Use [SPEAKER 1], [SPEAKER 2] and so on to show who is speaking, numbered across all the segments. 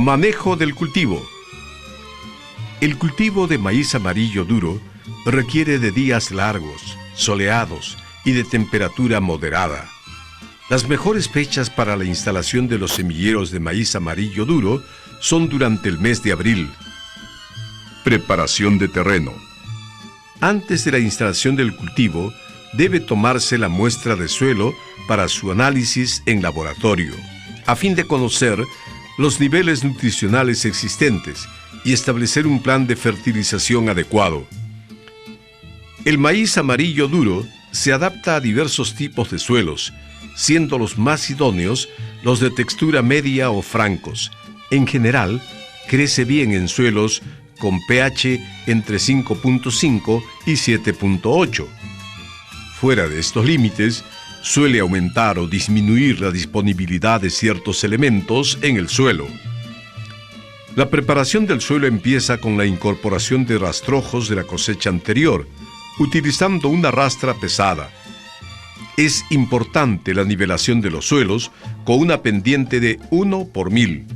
[SPEAKER 1] Manejo del cultivo. El cultivo de maíz amarillo duro requiere de días largos, soleados y de temperatura moderada. Las mejores fechas para la instalación de los semilleros de maíz amarillo duro son durante el mes de abril. Preparación de terreno. Antes de la instalación del cultivo, debe tomarse la muestra de suelo para su análisis en laboratorio, a fin de conocer los niveles nutricionales existentes y establecer un plan de fertilización adecuado. El maíz amarillo duro se adapta a diversos tipos de suelos, siendo los más idóneos los de textura media o francos. En general, crece bien en suelos con pH entre 5.5 y 7.8. Fuera de estos límites, suele aumentar o disminuir la disponibilidad de ciertos elementos en el suelo. La preparación del suelo empieza con la incorporación de rastrojos de la cosecha anterior, utilizando una rastra pesada. Es importante la nivelación de los suelos con una pendiente de 1 por 1000.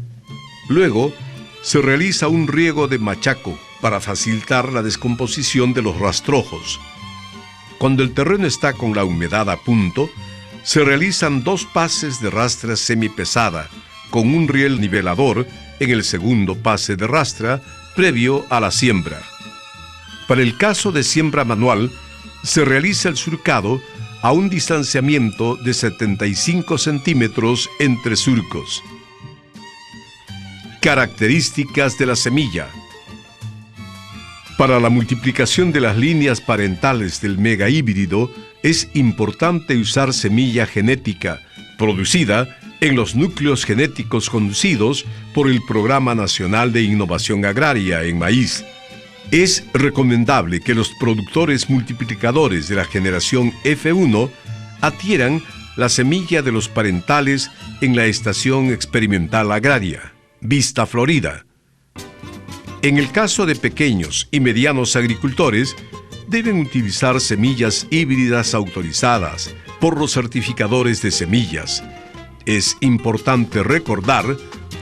[SPEAKER 1] Luego, se realiza un riego de machaco para facilitar la descomposición de los rastrojos. Cuando el terreno está con la humedad a punto, se realizan 2 pases de rastra semipesada con un riel nivelador en el segundo pase de rastra previo a la siembra. Para el caso de siembra manual, se realiza el surcado a un distanciamiento de 75 centímetros entre surcos. Características de la semilla. Para la multiplicación de las líneas parentales del mega híbrido, es importante usar semilla genética, producida en los núcleos genéticos conducidos por el Programa Nacional de Innovación Agraria en Maíz. Es recomendable que los productores multiplicadores de la generación F1 adquieran la semilla de los parentales en la Estación Experimental Agraria, Vista Florida. En el caso de pequeños y medianos agricultores, deben utilizar semillas híbridas autorizadas por los certificadores de semillas. Es importante recordar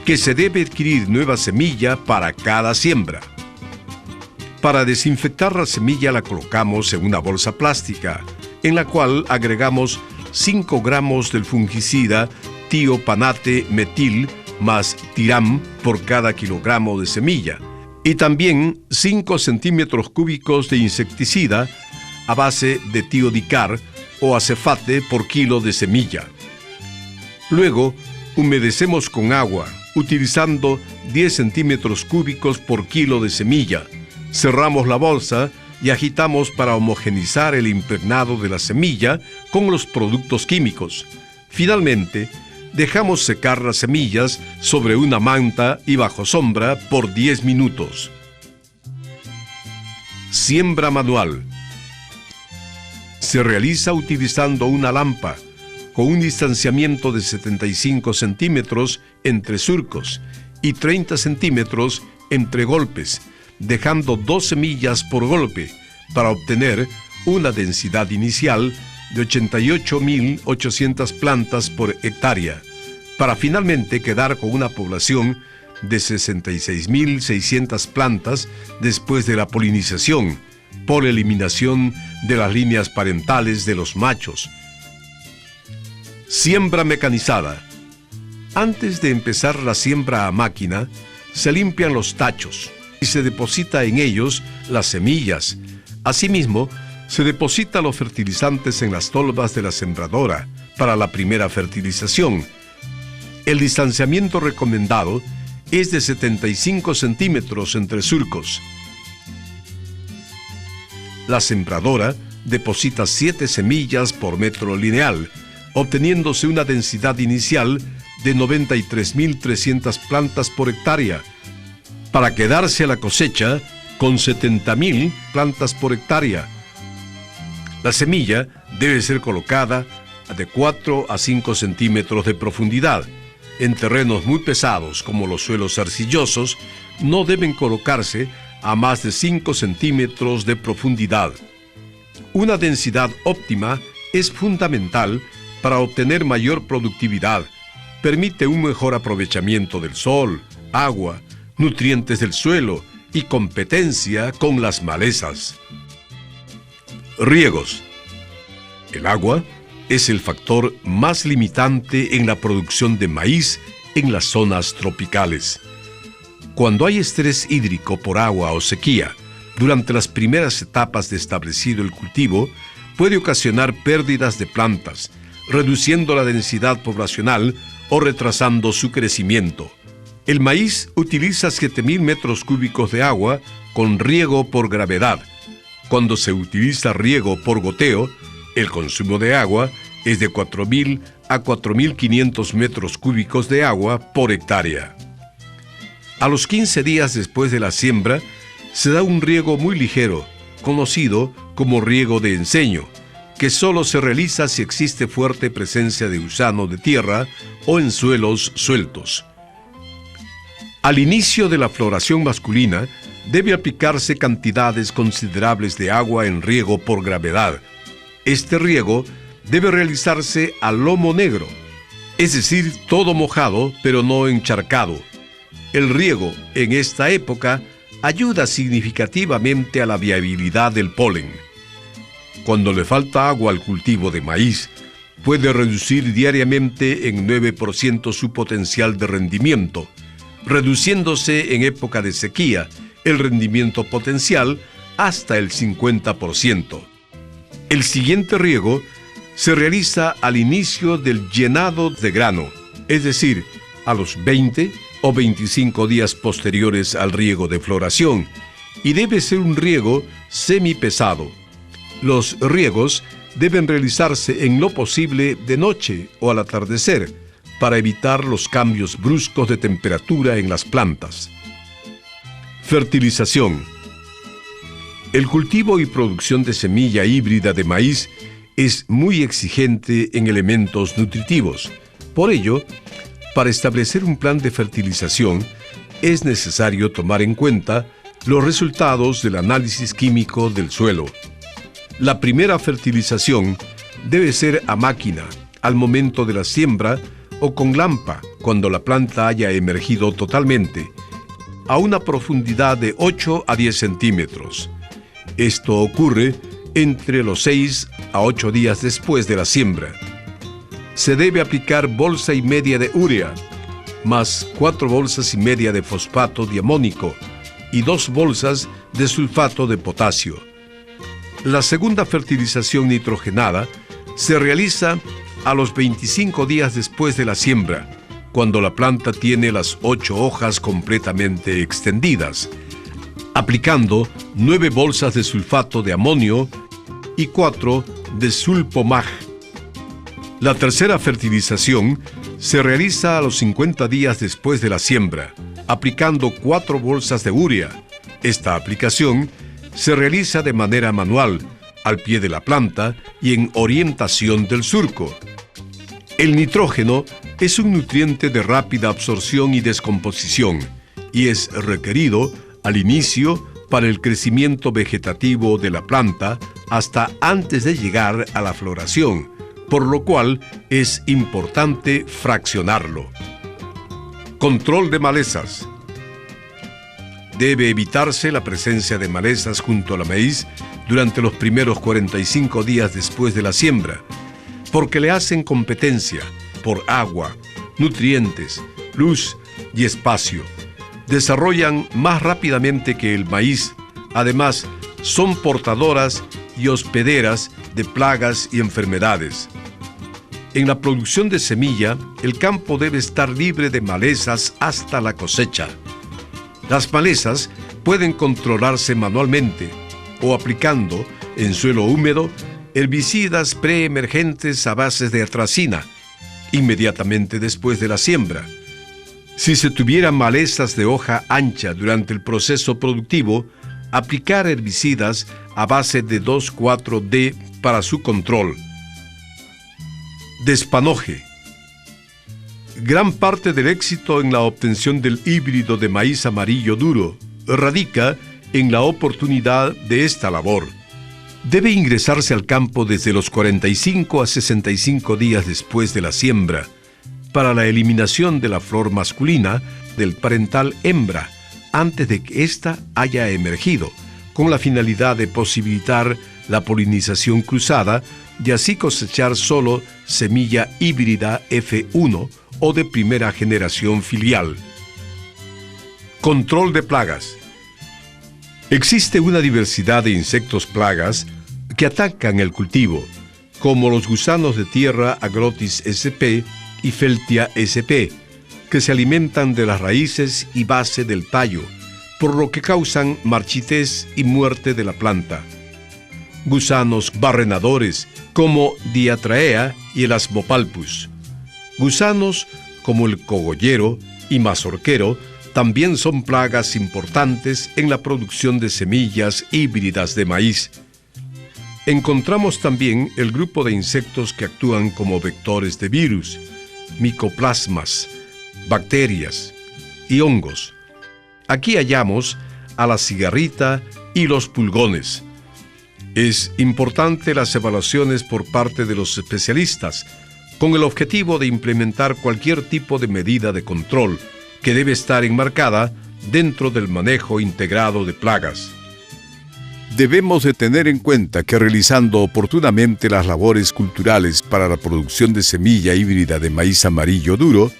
[SPEAKER 1] que se debe adquirir nueva semilla para cada siembra. Para desinfectar la semilla la colocamos en una bolsa plástica, en la cual agregamos 5 gramos del fungicida tiopanate metil más tiram por cada kilogramo de semilla, y también 5 centímetros cúbicos de insecticida a base de tiodicar o acefate por kilo de semilla. Luego, humedecemos con agua, utilizando 10 centímetros cúbicos por kilo de semilla. Cerramos la bolsa y agitamos para homogeneizar el impregnado de la semilla con los productos químicos. Finalmente, dejamos secar las semillas sobre una manta y bajo sombra por 10 minutos. Siembra manual. Se realiza utilizando una lampa con un distanciamiento de 75 centímetros entre surcos y 30 centímetros entre golpes, dejando 2 semillas por golpe para obtener una densidad inicial de 88.800 plantas por hectárea, para finalmente quedar con una población de 66.600 plantas después de la polinización, por eliminación de las líneas parentales de los machos. Siembra mecanizada. Antes de empezar la siembra a máquina, se limpian los tachos y se deposita en ellos las semillas. Asimismo, se deposita los fertilizantes en las tolvas de la sembradora para la primera fertilización. El distanciamiento recomendado es de 75 centímetros entre surcos. La sembradora deposita 7 semillas por metro lineal, obteniéndose una densidad inicial de 93.300 plantas por hectárea, para quedarse a la cosecha con 70.000 plantas por hectárea. La semilla debe ser colocada de 4 a 5 centímetros de profundidad. En terrenos muy pesados como los suelos arcillosos, no deben colocarse a más de 5 centímetros de profundidad. Una densidad óptima es fundamental para obtener mayor productividad, permite un mejor aprovechamiento del sol, agua, nutrientes del suelo y competencia con las malezas. Riegos. El agua es el factor más limitante en la producción de maíz en las zonas tropicales. Cuando hay estrés hídrico por agua o sequía, durante las primeras etapas de establecido el cultivo, puede ocasionar pérdidas de plantas, reduciendo la densidad poblacional o retrasando su crecimiento. El maíz utiliza 7.000 metros cúbicos de agua con riego por gravedad. Cuando se utiliza riego por goteo, el consumo de agua es de 4.000 a 4.500 metros cúbicos de agua por hectárea. A los 15 días después de la siembra, se da un riego muy ligero, conocido como riego de enseño, que solo se realiza si existe fuerte presencia de gusano de tierra o en suelos sueltos. Al inicio de la floración masculina, debe aplicarse cantidades considerables de agua en riego por gravedad. Este riego debe realizarse a lomo negro, es decir, todo mojado pero no encharcado. El riego en esta época ayuda significativamente a la viabilidad del polen. Cuando le falta agua al cultivo de maíz, puede reducir diariamente en 9% su potencial de rendimiento, reduciéndose en época de sequía el rendimiento potencial hasta el 50%. El siguiente riego se realiza al inicio del llenado de grano, es decir, a los 20 o 25 días posteriores al riego de floración, y debe ser un riego semipesado. Los riegos deben realizarse en lo posible de noche o al atardecer, para evitar los cambios bruscos de temperatura en las plantas. Fertilización. El cultivo y producción de semilla híbrida de maíz es muy exigente en elementos nutritivos. Por ello, para establecer un plan de fertilización, es necesario tomar en cuenta los resultados del análisis químico del suelo. La primera fertilización debe ser a máquina, al momento de la siembra, o con lampa, cuando la planta haya emergido totalmente, a una profundidad de 8 a 10 centímetros. Esto ocurre entre los 6 a 8 días después de la siembra. Se debe aplicar 1,5 bolsas de urea, más 4,5 bolsas de fosfato diamónico y 2 bolsas de sulfato de potasio. La segunda fertilización nitrogenada se realiza a los 25 días después de la siembra, cuando la planta tiene las 8 hojas completamente extendidas, aplicando 9 bolsas de sulfato de amonio y 4 de sulpomag. La tercera fertilización se realiza a los 50 días después de la siembra, aplicando 4 bolsas de urea. Esta aplicación se realiza de manera manual, al pie de la planta y en orientación del surco. El nitrógeno es un nutriente de rápida absorción y descomposición y es requerido al inicio para el crecimiento vegetativo de la planta hasta antes de llegar a la floración, por lo cual es importante fraccionarlo. Control de malezas. Debe evitarse la presencia de malezas junto al maíz durante los primeros 45 días después de la siembra, porque le hacen competencia por agua, nutrientes, luz y espacio. Desarrollan más rápidamente que el maíz. Además, son portadoras y hospederas de plagas y enfermedades. En la producción de semilla, el campo debe estar libre de malezas hasta la cosecha. Las malezas pueden controlarse manualmente o aplicando, en suelo húmedo, herbicidas preemergentes a base de atracina, inmediatamente después de la siembra. Si se tuvieran malezas de hoja ancha durante el proceso productivo, aplicar herbicidas a base de 2,4-D para su control. Despanoje. Gran parte del éxito en la obtención del híbrido de maíz amarillo duro radica en la oportunidad de esta labor. Debe ingresarse al campo desde los 45 a 65 días después de la siembra, para la eliminación de la flor masculina del parental hembra antes de que ésta haya emergido, con la finalidad de posibilitar la polinización cruzada y así cosechar solo semilla híbrida F1 o de primera generación filial. Control de plagas. Existe una diversidad de insectos plagas que atacan el cultivo, como los gusanos de tierra Agrotis sp y Feltia sp, que se alimentan de las raíces y base del tallo, por lo que causan marchitez y muerte de la planta. Gusanos barrenadores como Diatraea y el Asmopalpus. Gusanos como el cogollero y mazorquero también son plagas importantes en la producción de semillas híbridas de maíz. Encontramos también el grupo de insectos que actúan como vectores de virus, micoplasmas, bacterias y hongos. Aquí hallamos a la cigarrita y los pulgones. Es importante las evaluaciones por parte de los especialistas, con el objetivo de implementar cualquier tipo de medida de control que debe estar enmarcada dentro del manejo integrado de plagas. Debemos de tener en cuenta que realizando oportunamente las labores culturales para la producción de semilla híbrida de maíz amarillo duro,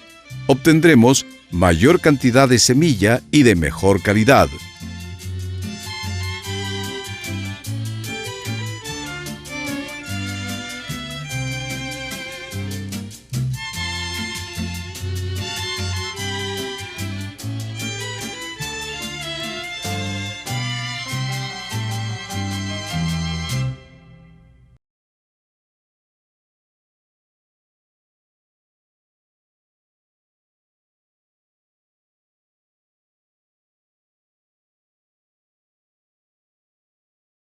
[SPEAKER 1] obtendremos mayor cantidad de semilla y de mejor calidad,